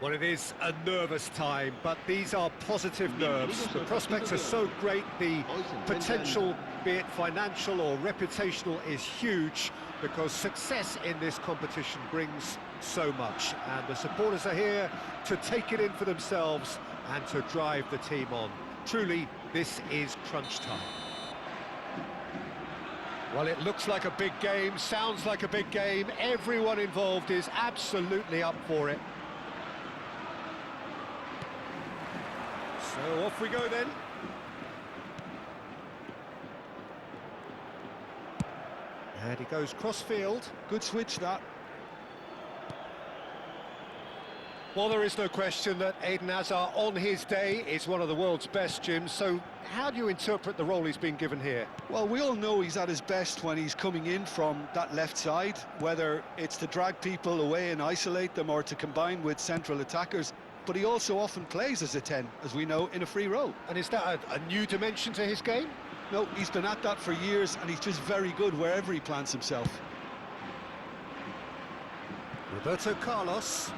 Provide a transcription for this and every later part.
Well, it is a nervous time, but these are positive nerves. The prospects are so great, the potential, be it financial or reputational, is huge, because success in this competition brings so much. And the supporters are here to take it in for themselves and to drive the team on. Truly, this is crunch time. Well, it looks like a big game, sounds like a big game. Everyone involved is absolutely up for it. So off we go then. And he goes cross-field. Good switch, that. Well, there is no question that Eden Hazard, on his day, is one of the world's best, Jim. So how do you interpret the role he's been given here? Well, we all know he's at his best when he's coming in from that left side, whether it's to drag people away and isolate them or to combine with central attackers. But he also often plays as a 10, as we know, in a free role. And is that a new dimension to his game? No, he's been at that for years, and he's just very good wherever he plants himself. Roberto Carlos.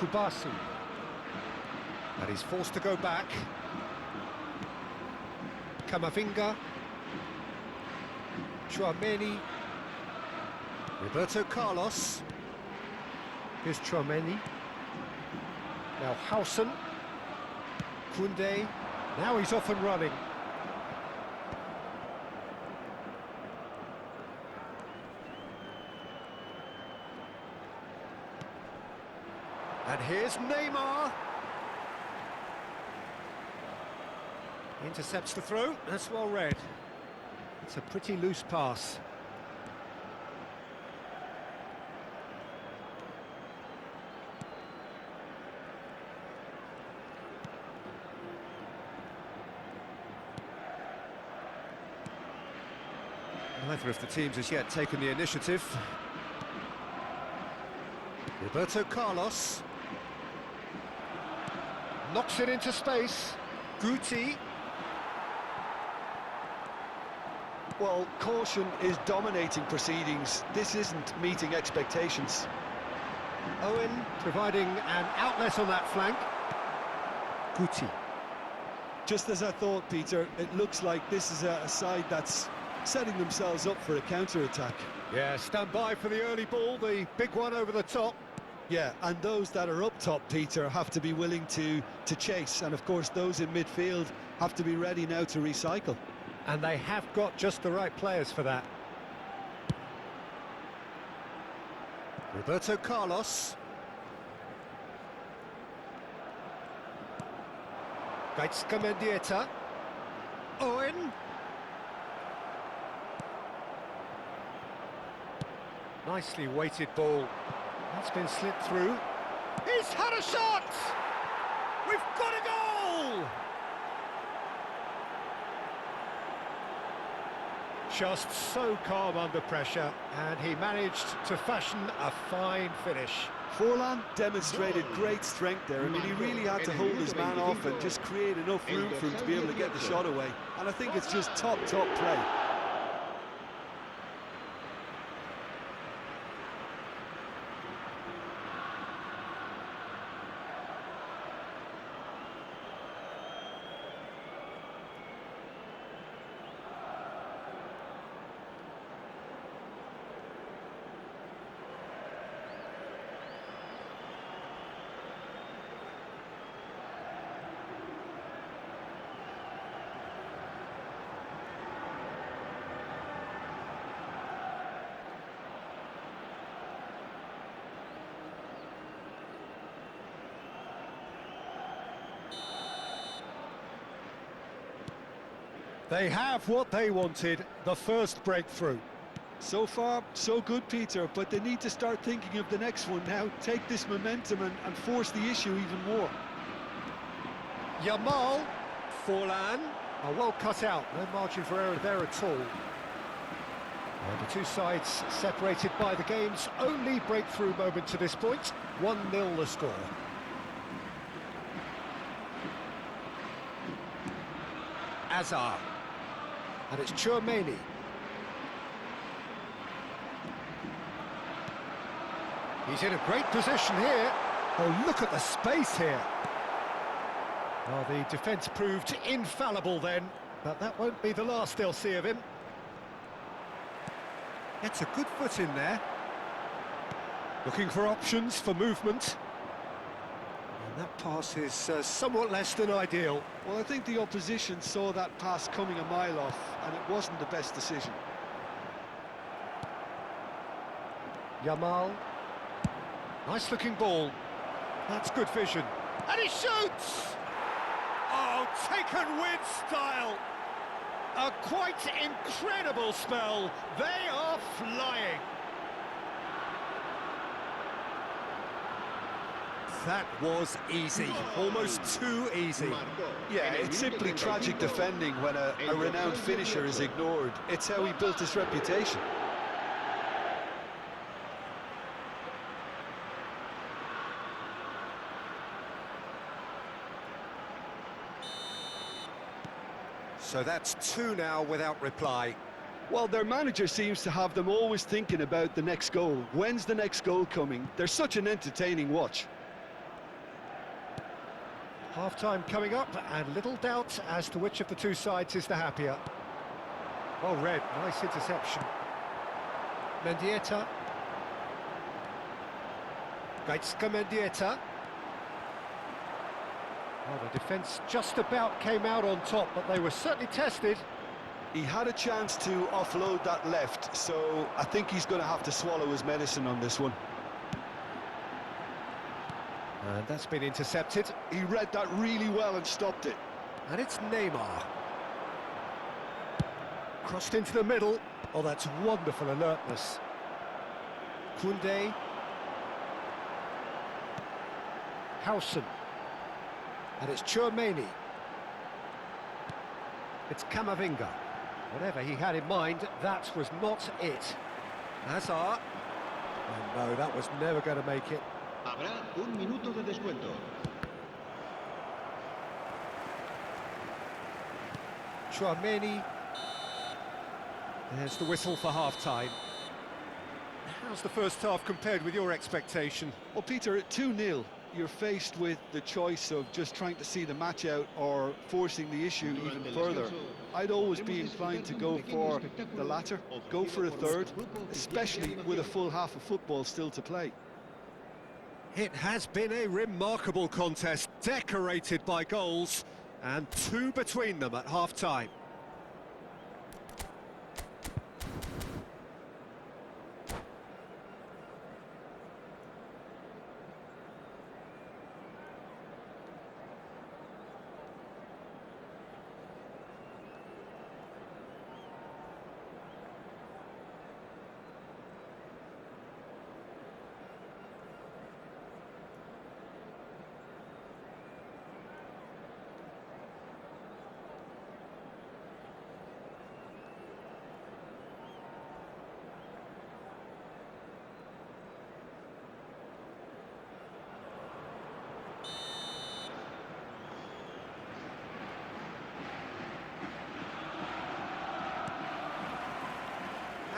Kubasi. And he's forced to go back. Camavinga. Tchouaméni. Roberto Carlos. Here's Tchouaméni. Now Howson. Koundé. Now he's off and running. And here's Neymar. Intercepts the throw. That's well read. It's a pretty loose pass. Neither of the teams has yet taken the initiative. Roberto Carlos. Knocks it into space. Guti. Well, caution is dominating proceedings. This isn't meeting expectations. Owen providing an outlet on that flank. Guti. Just as I thought, Peter, it looks like this is a side that's setting themselves up for a counter-attack. Yeah, stand by for the early ball, the big one over the top. Yeah, and those that are up top, Peter, have to be willing to chase. And, of course, those in midfield have to be ready now to recycle. And they have got just the right players for that. Roberto Carlos. Gaizka Mendieta. Owen. Nicely weighted ball. That's been slipped through. He's had a shot! We've got a goal! Just so calm under pressure, and he managed to fashion a fine finish. Forlan demonstrated great strength there. I mean, he really had to hold his man off and just create enough room for him to be able to get the shot away. And I think it's just top play. They have what they wanted, the first breakthrough. So far, so good, Peter, but they need to start thinking of the next one now. Take this momentum and force the issue even more. Yamal, Forlan, are well cut out, no margin for error there at all. The two sides separated by the game's only breakthrough moment to this point, 1-0 the score. Azar. And it's Tchouaméni. He's in a great position here. Oh, look at the space here. Well, the defence proved infallible then, but that won't be the last they'll see of him. Gets a good foot in there. Looking for options for movement. And that pass is somewhat less than ideal. Well, I think the opposition saw that pass coming a mile off, and it wasn't the best decision. Yamal. Nice looking ball. That's good vision. And he shoots! Oh, taken with style. A quite incredible spell. They are flying. That was easy, almost too easy. Yeah, it's simply tragic defending when a renowned finisher is ignored. It's how he built his reputation. So that's two now without reply. Well, their manager seems to have them always thinking about the next goal. When's the next goal coming? They're such an entertaining watch. Half-time coming up, and little doubt as to which of the two sides is the happier. Well read, nice interception. Mendieta. Gaizka Mendieta. Well, the defence just about came out on top, but they were certainly tested. He had a chance to offload that left, so I think he's going to have to swallow his medicine on this one. And that's been intercepted. He read that really well and stopped it. And it's Neymar. Crossed into the middle. Oh, that's wonderful alertness. Koundé. Howson. And it's Tchouaméni. It's Camavinga. Whatever he had in mind, that was not it. Hazard. Oh no, that was never going to make it. Habrá un minuto de descuento. Tchouaméni. There's the whistle for half-time. How's the first half compared with your expectation? Well, Peter, at 2-0, you're faced with the choice of just trying to see the match out or forcing the issue even further. I'd always be inclined to go for the latter, go for a third, especially with a full half of football still to play. It has been a remarkable contest, decorated by goals, and 2 between them at half-time.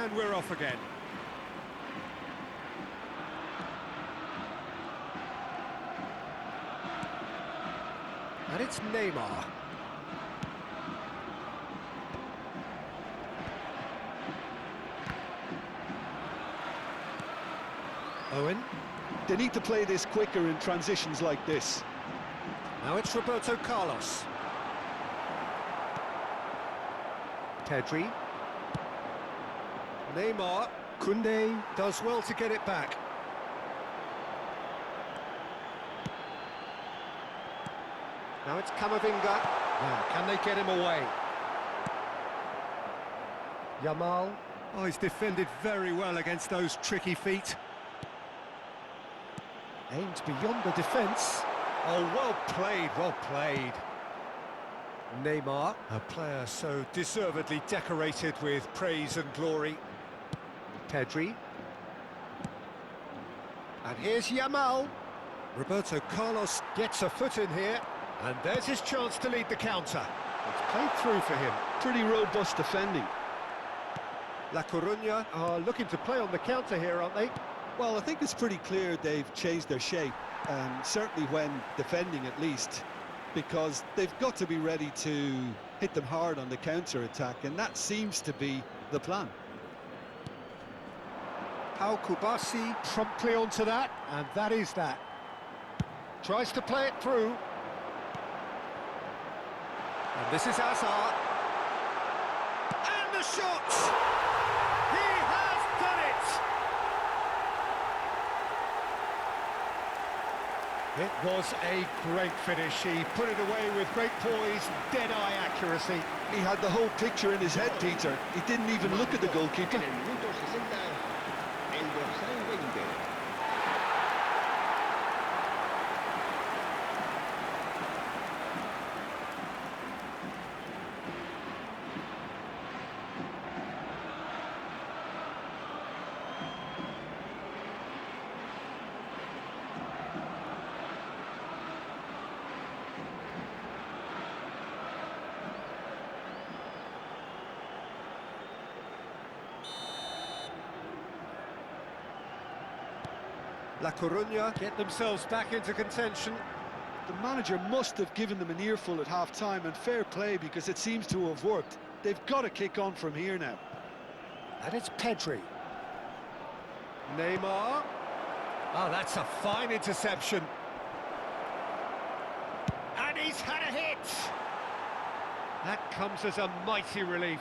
And we're off again. And it's Neymar. Owen. They need to play this quicker in transitions like this. Now it's Roberto Carlos. Pedri. Neymar. Koundé does well to get it back. Now it's Camavinga. Now, can they get him away? Yamal. Oh, he's defended very well against those tricky feet. Aimed beyond the defence. Oh, well played, well played. Neymar, a player so deservedly decorated with praise and glory. Pedri. And here's Yamal. Roberto Carlos gets a foot in here, and there's his chance to lead the counter. It's played through for him. Pretty robust defending. La Coruña are looking to play on the counter here, aren't they? Well, I think it's pretty clear they've changed their shape, certainly when defending at least, because they've got to be ready to hit them hard on the counter-attack, and that seems to be the plan. Pau Kubasi promptly onto that, and that is that. Tries to play it through. And this is Hazard. And the shot! He has done it! It was a great finish. He put it away with great poise, dead-eye accuracy. He had the whole picture in his head, Peter. He didn't even look at the goalkeeper. En el minuto 60, el dorsal 20. La Coruña get themselves back into contention. The manager must have given them an earful at half-time, and fair play, because it seems to have worked. They've got to kick on from here now. And it's Pedri. Neymar. Oh, that's a fine interception. And he's had a hit. That comes as a mighty relief.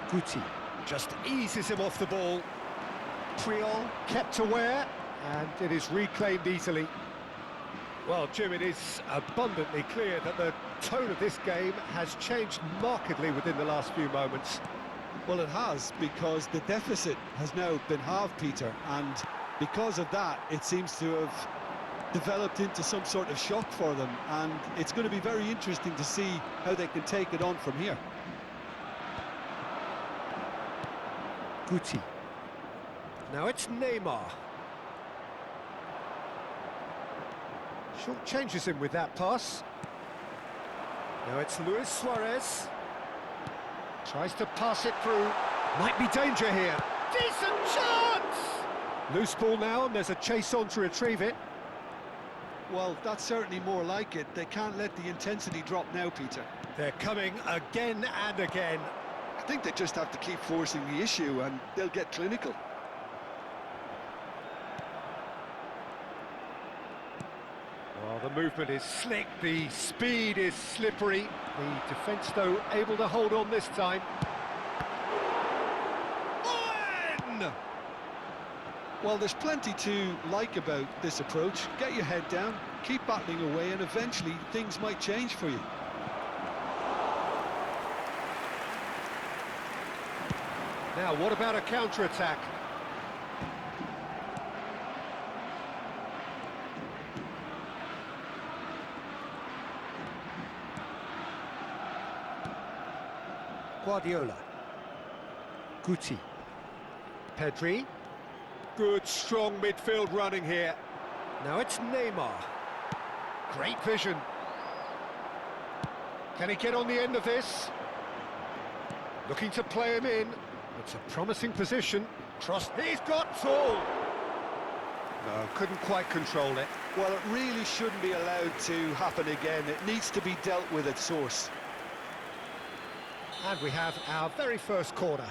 Guti just eases him off the ball. Puyol kept aware, and it is reclaimed easily. Well, Jim, it is abundantly clear that the tone of this game has changed markedly within the last few moments. Well, it has, because the deficit has now been halved, Peter, and because of that, it seems to have developed into some sort of shock for them, and it's going to be very interesting to see how they can take it on from here. Guti. Now it's Neymar. Short changes him with that pass. Now it's Luis Suarez. Tries to pass it through. Might be danger here. Decent chance! Loose ball now, and there's a chase on to retrieve it. Well, that's certainly more like it. They can't let the intensity drop now, Peter. They're coming again and again. I think they just have to keep forcing the issue and they'll get clinical. Well, the movement is slick, the speed is slippery. The defence, though, able to hold on this time. Owen! Well, there's plenty to like about this approach. Get your head down, keep battling away, and eventually things might change for you. Now, what about a counter-attack? Guardiola. Guti. Pedri. Good, strong midfield running here. Now it's Neymar. Great vision. Can he get on the end of this? Looking to play him in. It's a promising position. Cross. He's got tall. No, couldn't quite control it. Well, it really shouldn't be allowed to happen again. It needs to be dealt with at source. And we have our very first corner.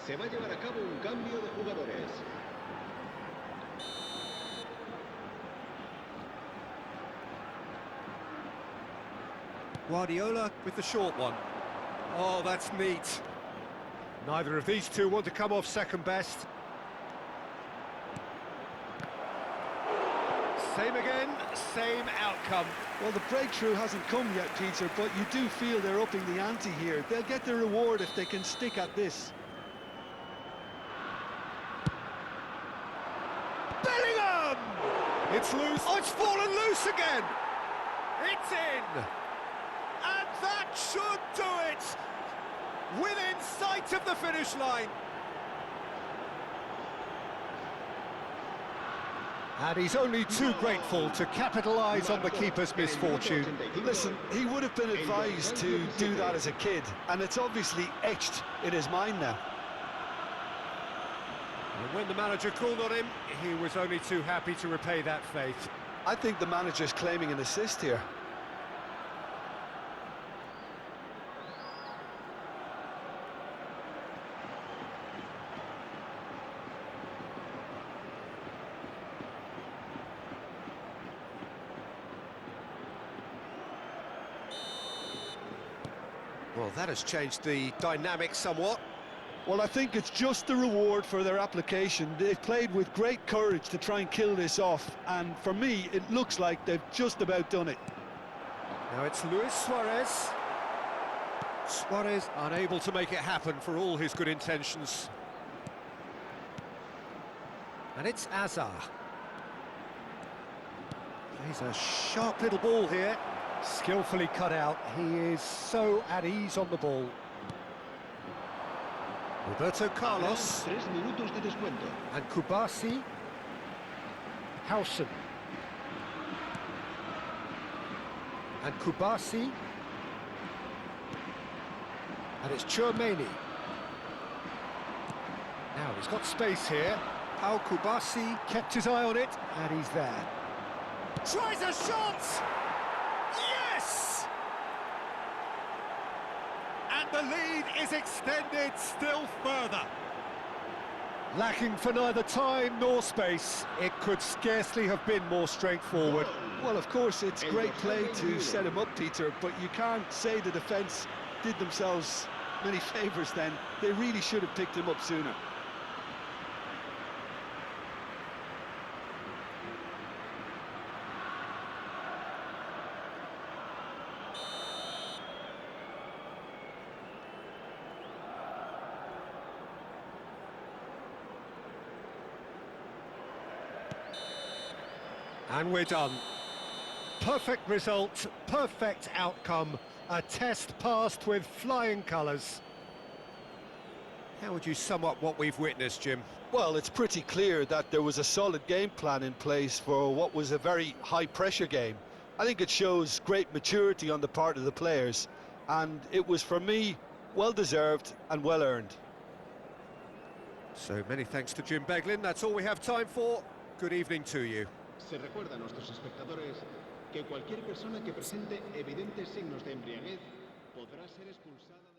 Se va a llevar a cabo un cambio de jugadores. Guardiola with the short one. Oh, that's neat. Neither of these two want to come off second best. Same again, same outcome. Well, the breakthrough hasn't come yet, Peter, but you do feel they're upping the ante here. They'll get the reward if they can stick at this. Bellingham! It's loose. Oh, it's fallen loose again. It's in. And that should do it. Within sight of the finish line. And he's only too grateful to capitalise on the keeper's misfortune. Listen, he would have been advised to do that as a kid, and it's obviously etched in his mind now. And when the manager called on him, he was only too happy to repay that faith. I think the manager's claiming an assist here. Well, that has changed the dynamic somewhat. Well, I think it's just the reward for their application. They've played with great courage to try and kill this off, and for me, it looks like they've just about done it. Now it's Luis Suarez. Suarez unable to make it happen for all his good intentions. And it's Azar. He's a sharp little ball here. Skillfully cut out. He is so at ease on the ball. Roberto Carlos. 3 minutos de descuento. And Kubasi. Howson. And Kubasi. And it's Tchouaméni. Now he's got space here. Al Kubasi kept his eye on it, and he's there. Tries a shot! Yes! And the lead is extended still further. Lacking for neither time nor space, it could scarcely have been more straightforward. Well, of course, it's great play to set him up, Peter, but you can't say the defence did themselves many favours then. They really should have picked him up sooner. And we're done. Perfect result, perfect outcome. A test passed with flying colours. How would you sum up what we've witnessed, Jim? Well, it's pretty clear that there was a solid game plan in place for what was a very high-pressure game. I think it shows great maturity on the part of the players, and it was, for me, well-deserved and well-earned. So many thanks to Jim Beglin. That's all we have time for. Good evening to you. Se recuerda a nuestros espectadores que cualquier persona que presente evidentes signos de embriaguez podrá ser expulsada.